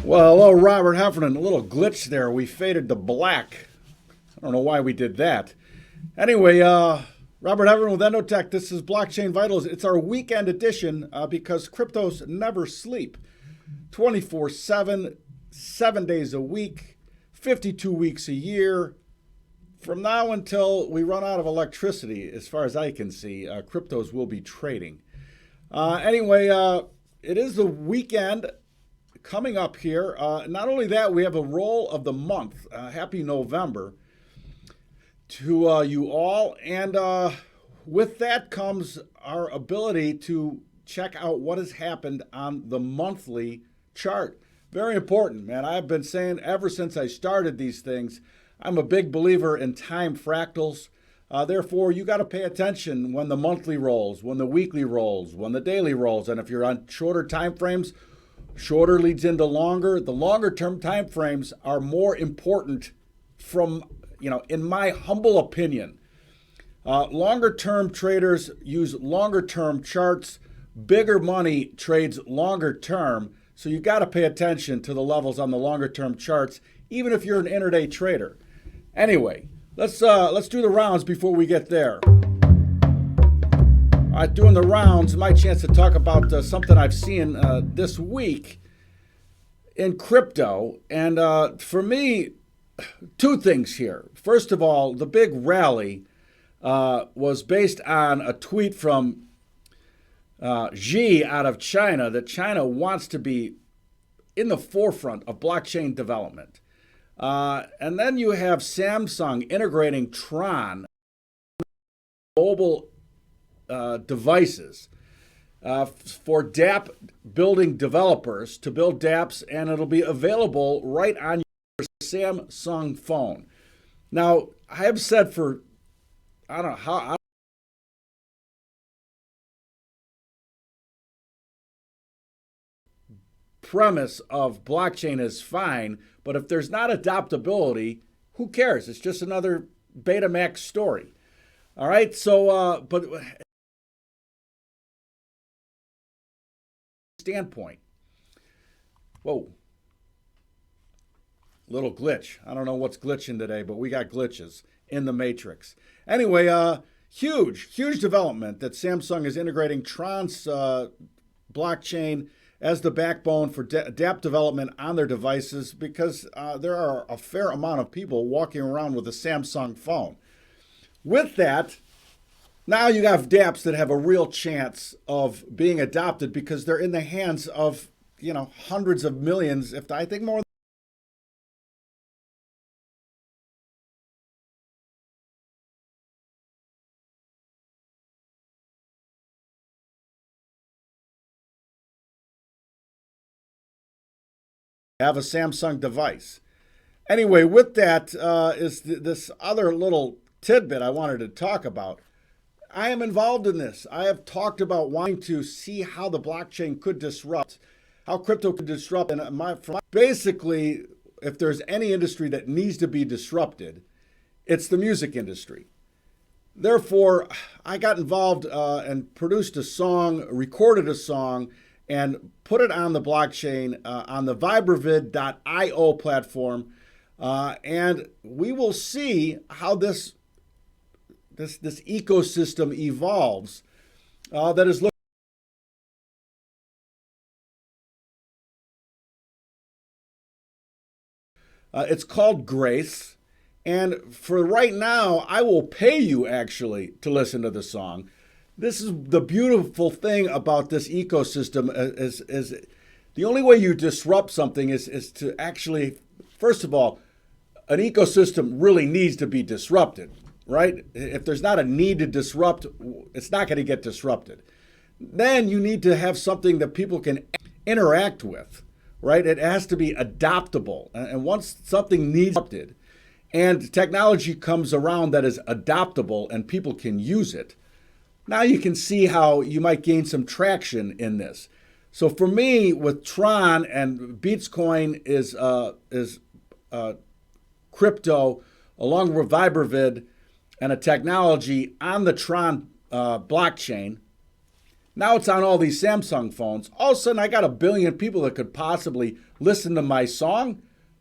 Well, hello, Robert Heffernan. A little glitch there. We faded to black. I don't know why we did that. Anyway, Robert Heffernan with EndoTech. This is Blockchain Vitals. It's our weekend edition because cryptos never sleep. 24/7, 7 days a week, 52 weeks a year. From now until we run out of electricity, as far as I can see, cryptos will be trading. Anyway, it is the weekend coming up here. Not only that, we have a roll of the month. Happy November to you all. And with that comes our ability to check out what has happened on the monthly chart. Very important, man. I've been saying ever since I started these things, I'm a big believer in time fractals. Therefore, you got to pay attention when the monthly rolls, when the weekly rolls, when the daily rolls. And if you're on shorter time frames, shorter leads into longer. The longer term time frames are more important from, in my humble opinion. Longer term traders use longer term charts. Bigger money trades longer term. So you got to pay attention to the levels on the longer term charts, even if you're an intraday trader. Anyway, let's do the rounds before we get there. All right, doing the rounds, my chance to talk about something I've seen this week in crypto. And for me, two things here. First of all, the big rally was based on a tweet from Xi out of China that China wants to be in the forefront of blockchain development. And then you have Samsung integrating Tron mobile devices for dApp building developers to build dApps, and it'll be available right on your Samsung phone. Now, I have said for, I don't know how, premise of blockchain is fine, but if there's not adaptability, who cares? It's just another Betamax story. All right, so, but standpoint. Whoa. Little glitch. I don't know what's glitching today, but we got glitches in the matrix. Anyway, huge development that Samsung is integrating Tron's blockchain as the backbone for dApp development on their devices, because there are a fair amount of people walking around with a Samsung phone. With that, now you have dApps that have a real chance of being adopted because they're in the hands of, hundreds of millions, if I think more. Have a Samsung device. Anyway, with that is this other little tidbit I wanted to talk about. I am involved in this. I have talked about wanting to see how the blockchain could disrupt, how crypto could disrupt. And basically, if there's any industry that needs to be disrupted, it's the music industry. Therefore, I got involved and produced a song, recorded a song, and put it on the blockchain on the vibravid.io platform. And we will see how this ecosystem evolves that is looking. It's called Grace. And for right now, I will pay you actually to listen to the song. This is the beautiful thing about this ecosystem is the only way you disrupt something is to actually, first of all, an ecosystem really needs to be disrupted, right? If there's not a need to disrupt, it's not going to get disrupted. Then you need to have something that people can interact with, right? It has to be adaptable. And once something needs adopted and technology comes around that is adaptable and people can use it, now you can see how you might gain some traction in this. So for me, with Tron and Beatscoin is crypto, along with Vibravid and a technology on the Tron blockchain Now it's on all these Samsung phones. All of a sudden, I got a billion people that could possibly listen to my song.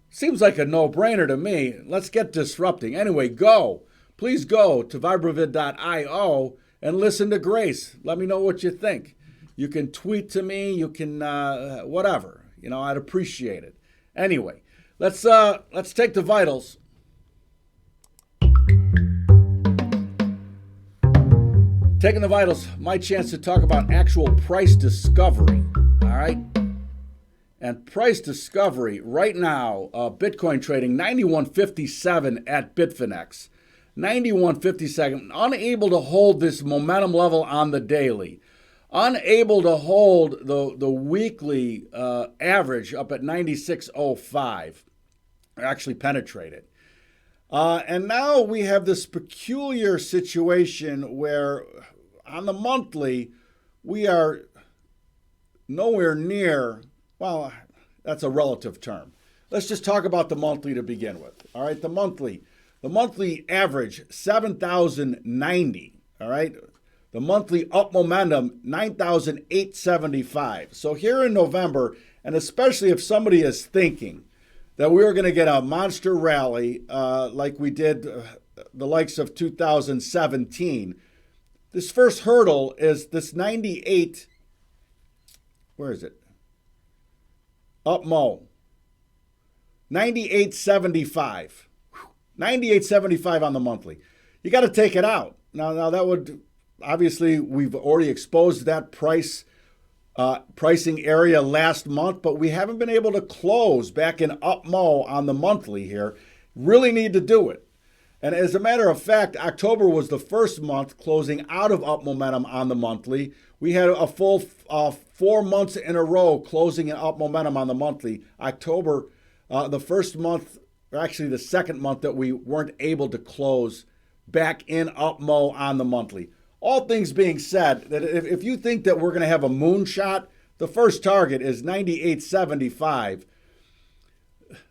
Seems like a no-brainer to me. Let's get disrupting. Anyway, please go to vibravid.io and listen to Grace. Let me know what you think. You can tweet to me. You can whatever. I'd appreciate it. Anyway, let's take the vitals. Taking the vitals, my chance to talk about actual price discovery. All right. And price discovery right now, Bitcoin trading 91.57 at Bitfinex. 91.57, unable to hold this momentum level on the daily. Unable to hold the weekly average up at 96.05. Actually penetrate it. And now we have this peculiar situation where on the monthly, we are nowhere near, well, that's a relative term. Let's just talk about the monthly to begin with. All right, the monthly average, 7,090. All right, the monthly up momentum, 9,875. So here in November, and especially if somebody is thinking that we were going to get a monster rally like we did the likes of 2017. This first hurdle is this 98, where is it? Up Mo. 98.75. 98.75 on the monthly. You got to take it out. Now that would, obviously, we've already exposed that pricing area last month, but we haven't been able to close back in up Mo on the monthly here. Really need to do it. And as a matter of fact, October was the first month closing out of up momentum on the monthly. We had a full 4 months in a row closing in up momentum on the monthly. October, the first month, or actually the second month that we weren't able to close back in up Mo on the monthly. All things being said, that if you think that we're going to have a moonshot, the first target is 98.75.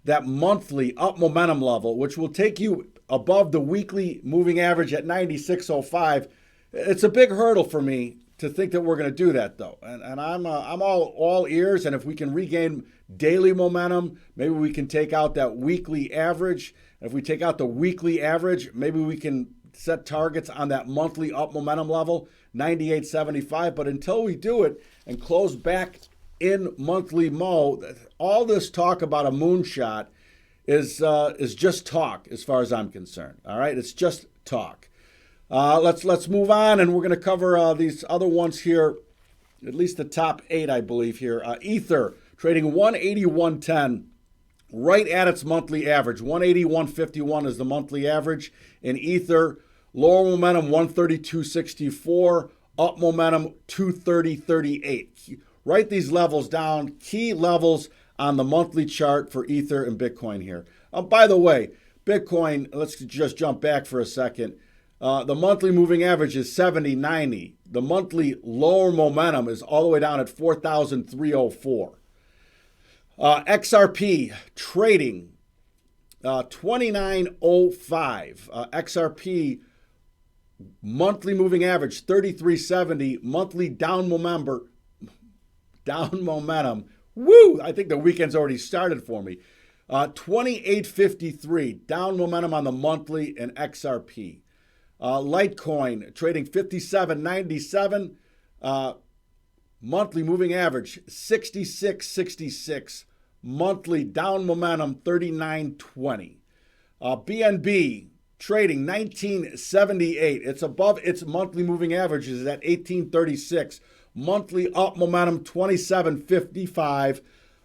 That monthly up momentum level, which will take you above the weekly moving average at 96.05. It's a big hurdle for me to think that we're going to do that, though. And I'm all ears. And if we can regain daily momentum, maybe we can take out that weekly average. And if we take out the weekly average, maybe we can set targets on that monthly up momentum level, 98.75. But until we do it and close back in monthly Mo, all this talk about a moonshot is just talk as far as I'm concerned. All right, it's just talk. Let's move on, and we're going to cover these other ones here, at least the top 8, I believe here. Ether trading 181.10, right at its monthly average. 181.51 is the monthly average in Ether. Lower momentum 132.64, up momentum 230.38. Write these levels down. Key levels on the monthly chart for Ether and Bitcoin here. By the way, Bitcoin, let's just jump back for a second. The monthly moving average is 70.90. The monthly lower momentum is all the way down at 4,304. XRP trading 29.05. XRP monthly moving average 33.70. Monthly down momentum. Woo! I think the weekend's already started for me. 28.53. Down momentum on the monthly in XRP. Litecoin trading 57.97. Monthly moving average 66.66. Monthly down momentum 39.20. BNB trading 19.78. It's above its monthly moving averages at 18.36. Monthly up momentum 27.55.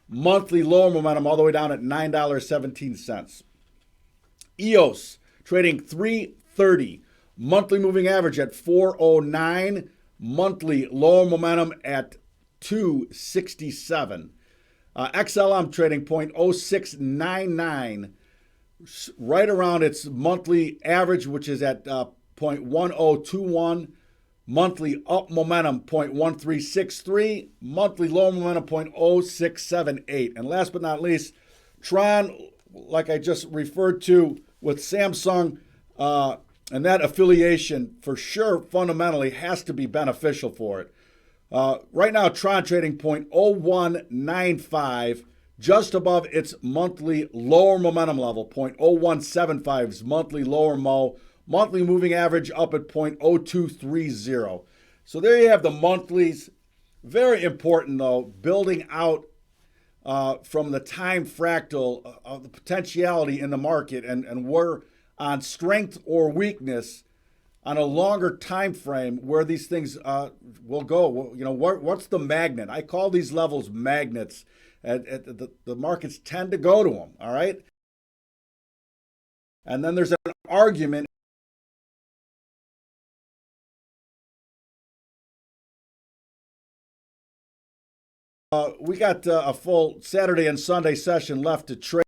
Monthly lower momentum all the way down at $9.17. EOS trading 3.30. Monthly moving average at 4.09. Monthly lower momentum at 2.67. XLM trading 0.0699. Right around its monthly average, which is at 0.1021. Monthly up momentum 0.1363. Monthly lower momentum 0.0678. And last but not least, Tron, like I just referred to with Samsung, and that affiliation for sure fundamentally has to be beneficial for it. Right now, Tron trading 0.0195, just above its monthly lower momentum level. 0.0175's monthly lower monthly moving average up at 0.0230. So there you have the monthlies. Very important, though, building out from the time fractal of the potentiality in the market, and we're on strength or weakness on a longer time frame where these things will go. You know, what's the magnet? I call these levels magnets. The markets tend to go to them, all right? And then there's an argument. We got a full Saturday and Sunday session left to trade.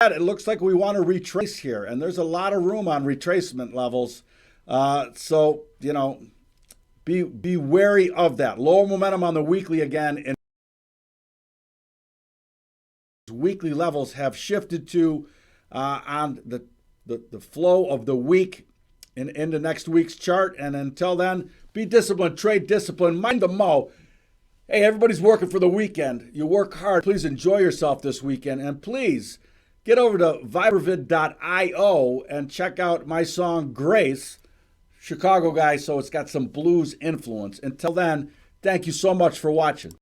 It looks like we want to retrace here, and there's a lot of room on retracement levels. So, you know, be wary of that. Lower momentum on the weekly again, and weekly levels have shifted to on the flow of the week and into next week's chart. And until then, be disciplined, trade discipline, mind the mo. Hey, everybody's working for the weekend. You work hard. Please enjoy yourself this weekend, and please get over to vibravid.io and check out my song Grace, Chicago guy, so it's got some blues influence. Until then, thank you so much for watching.